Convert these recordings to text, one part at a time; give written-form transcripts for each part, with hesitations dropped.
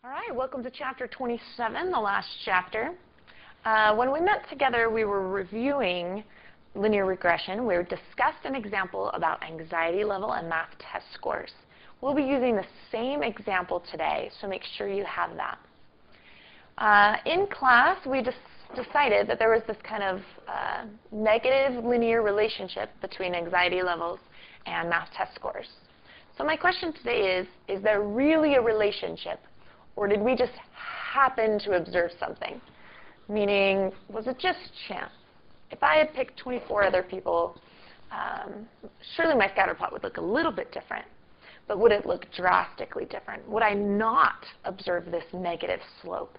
All right, welcome to chapter 27, the last chapter. When we met together, we were reviewing linear regression. We discussed an example about anxiety level and math test scores. We'll be using the same example today, so make sure you have that. In class, we decided that there was this kind of negative linear relationship between anxiety levels and math test scores. So my question today is there really a relationship? Or did we just happen to observe something? Meaning, was it just chance? If I had picked 24 other people, surely my scatter plot would look a little bit different. But would it look drastically different? Would I not observe this negative slope?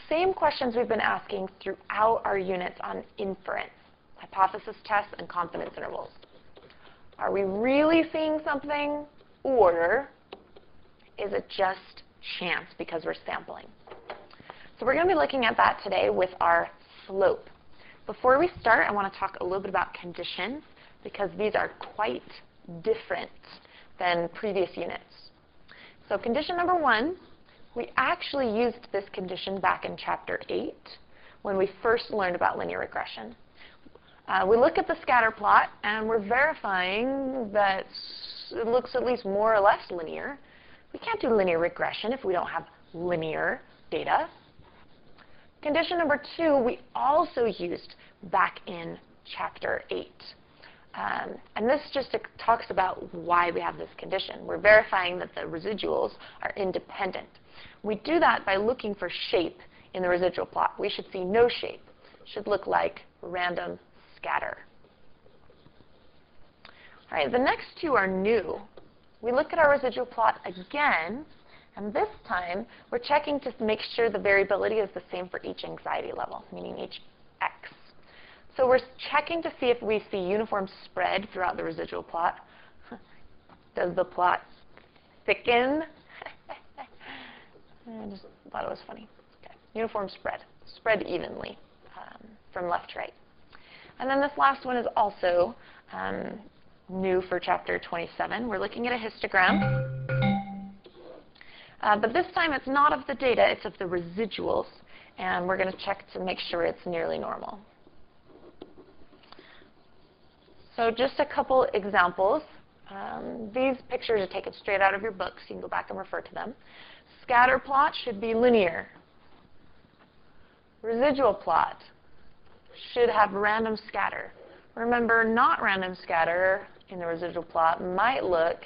Same questions we've been asking throughout our units on inference, hypothesis tests, and confidence intervals. Are we really seeing something, or is it just chance because we're sampling? So we're going to be looking at that today with our slope. Before we start, I want to talk a little bit about conditions, because these are quite different than previous units. So condition number 1, we actually used this condition back in chapter 8 when we first learned about linear regression. We look at the scatter plot, and we're verifying that it looks at least more or less linear. We can't do linear regression if we don't have linear data. Condition number 2, we also used back in chapter 8. And this just talks about why we have this condition. We're verifying that the residuals are independent. We do that by looking for shape in the residual plot. We should see no shape. It should look like random scatter. All right, the next two are new. We look at our residual plot again, and this time we're checking to make sure the variability is the same for each anxiety level, meaning each x. So we're checking to see if we see uniform spread throughout the residual plot. Does the plot thicken? I just thought it was funny. Okay. Uniform spread. Spread evenly from left to right. And then this last one is also new for chapter 27. We're looking at a histogram. But this time it's not of the data, it's of the residuals. And we're going to check to make sure it's nearly normal. So just a couple examples. These pictures are taken straight out of your books. You can go back and refer to them. Scatter plot should be linear. Residual plot should have random scatter. Remember, not random scatter in the residual plot might look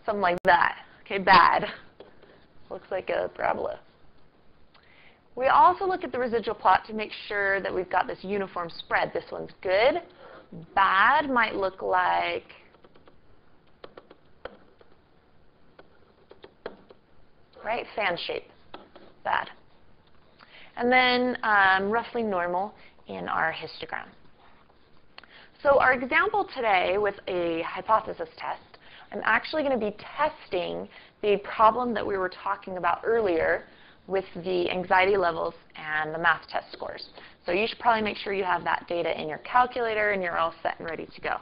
something like that. Okay, bad. Looks like a parabola. We also look at the residual plot to make sure that we've got this uniform spread. This one's good. Bad might look like fan shape. Bad. And then roughly normal in our histogram. So our example today with a hypothesis test, I'm actually going to be testing the problem that we were talking about earlier with the anxiety levels and the math test scores. So you should probably make sure you have that data in your calculator and you're all set and ready to go.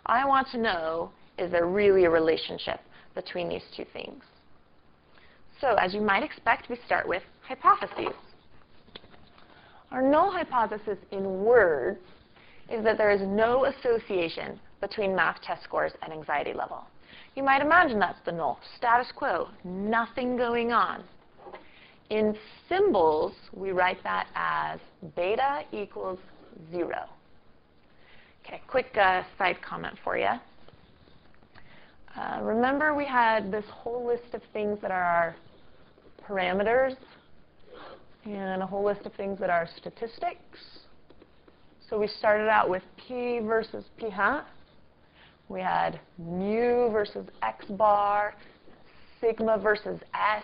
I want to know, is there really a relationship between these two things? So as you might expect, we start with hypotheses. Our null hypothesis in words is that there is no association between math test scores and anxiety level. You might imagine that's the null. Status quo, nothing going on. In symbols, we write that as beta equals 0. Okay, quick side comment for you. Remember we had this whole list of things that are our parameters and a whole list of things that are statistics. So we started out with p versus p hat. We had mu versus x bar, sigma versus s.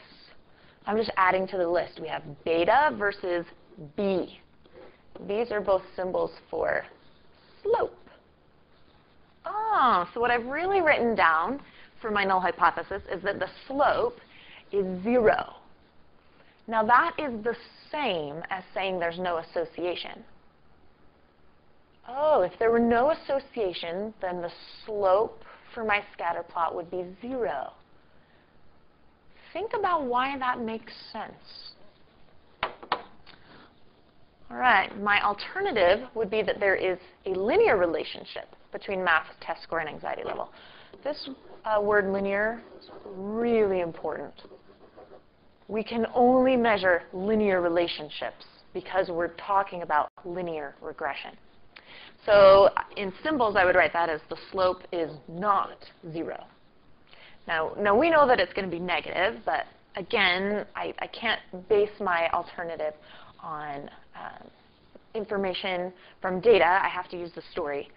I'm just adding to the list. We have beta versus b. These are both symbols for slope. Oh, so what I've really written down for my null hypothesis is that the slope is 0. Now that is the same as saying there's no association. Oh, if there were no association, then the slope for my scatter plot would be 0. think about why that makes sense. All right, my alternative would be that there is a linear relationship between math test score and anxiety level. This word linear is really important. We can only measure linear relationships because we're talking about linear regression. So in symbols, I would write that as the slope is not 0. Now we know that it's going to be negative, but again, I can't base my alternative on information from data. I have to use the story.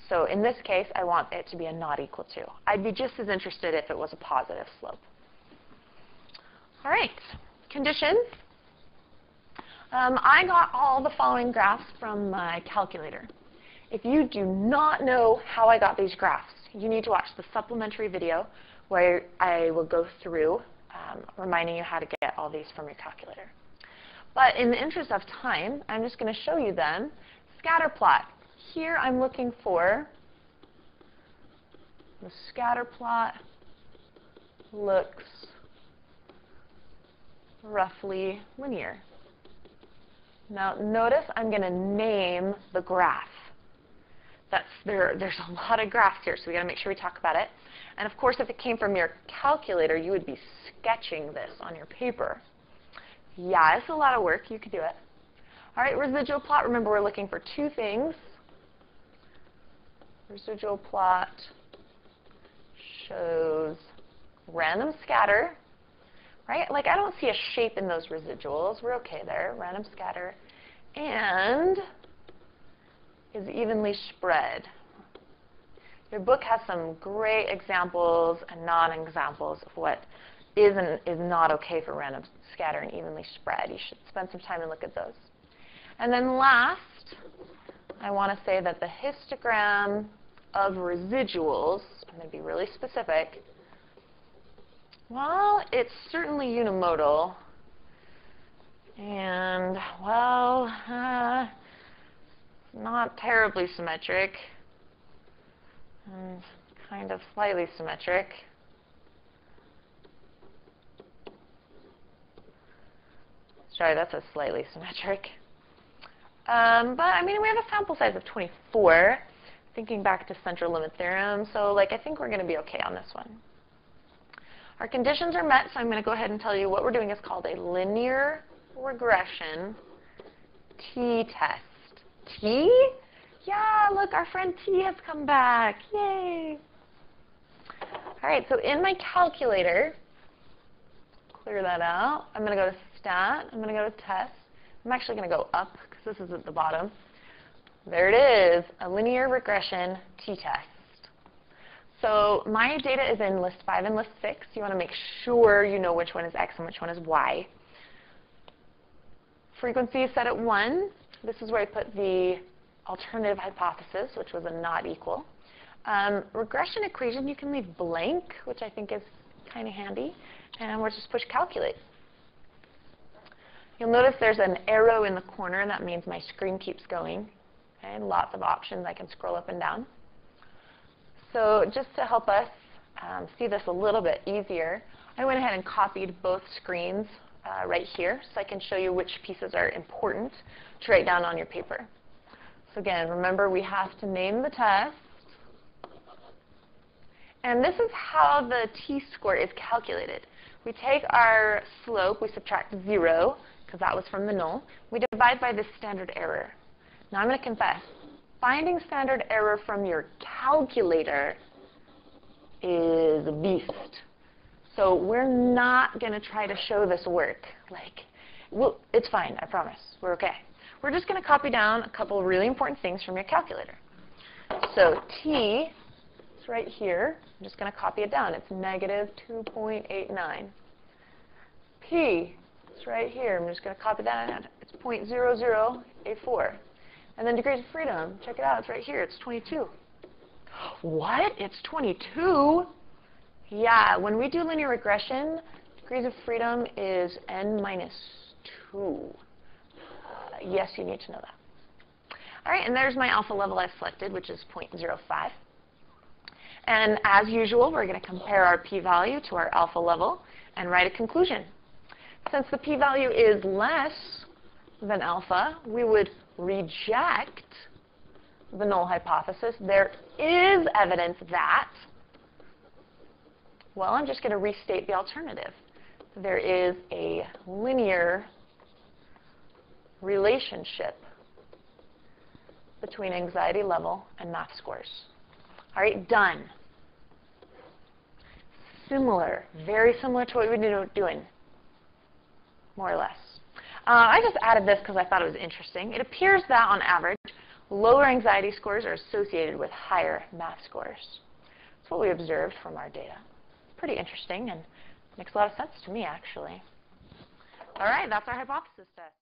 So in this case, I want it to be a not equal to. I'd be just as interested if it was a positive slope. All right, conditions. I got all the following graphs from my calculator. If you do not know how I got these graphs, you need to watch the supplementary video where I will go through reminding you how to get all these from your calculator. But in the interest of time, I'm just going to show you them. Scatter plot. Here I'm looking for the scatter plot looks roughly linear. Now notice I'm going to name the graph. There's a lot of graphs here, so we got to make sure we talk about it. And of course, if it came from your calculator, you would be sketching this on your paper. Yeah, it's a lot of work. You could do it. All right, residual plot. Remember, we're looking for two things. Residual plot shows random scatter, right? Like, I don't see a shape in those residuals. We're OK there. Random scatter. And is evenly spread. Your book has some great examples and non-examples of what is and is not OK for random scatter and evenly spread. You should spend some time and look at those. And then last, I want to say that the histogram of residuals, I'm going to be really specific, well, it's certainly unimodal. And, well, not terribly symmetric. And kind of slightly symmetric. Sorry, that's a slightly symmetric. But, I mean, we have a sample size of 24, thinking back to central limit theorem. So, like, I think we're going to be OK on this one. Our conditions are met, so I'm going to go ahead and tell you what we're doing is called a linear regression t-test. T? Yeah, look, our friend T has come back. Yay! All right, so in my calculator, clear that out. I'm going to go to Stat. I'm going to go to Test. I'm actually going to go up because this is at the bottom. There it is, a linear regression t-test. So my data is in list 5 and list 6. You want to make sure you know which one is X and which one is Y. Frequency is set at 1. This is where I put the alternative hypothesis, which was a not equal. Regression equation you can leave blank, which I think is kind of handy. And we'll just push calculate. You'll notice there's an arrow in the corner. That means my screen keeps going. Okay, lots of options. I can scroll up and down. So just to help us see this a little bit easier, I went ahead and copied both screens right here so I can show you which pieces are important to write down on your paper. So again, remember we have to name the test. And this is how the t-score is calculated. We take our slope, we subtract 0, because that was from the null. We divide by the standard error. Now I'm going to confess, finding standard error from your calculator is a beast. So we're not going to try to show this work. Well, it's fine, I promise. We're OK. We're just going to copy down a couple of really important things from your calculator. So T is right here. I'm just going to copy it down. It's negative 2.89. P is right here. I'm just going to copy that in. It's 0.0084. And then degrees of freedom, check it out. It's right here. It's 22. What? It's 22? Yeah, when we do linear regression, degrees of freedom is n minus 2. Yes, you need to know that. All right, and there's my alpha level I've selected, which is 0.05. And as usual, we're going to compare our p-value to our alpha level. and write a conclusion. Since the p-value is less than alpha, we would reject the null hypothesis. There is evidence that, well, I'm just going to restate the alternative. There is a linear relationship between anxiety level and math scores. All right, done. Similar, very similar to what we've been doing, more or less. I just added this because I thought it was interesting. It appears that, on average, lower anxiety scores are associated with higher math scores. That's what we observed from our data. Pretty interesting and makes a lot of sense to me, actually. All right, that's our hypothesis test.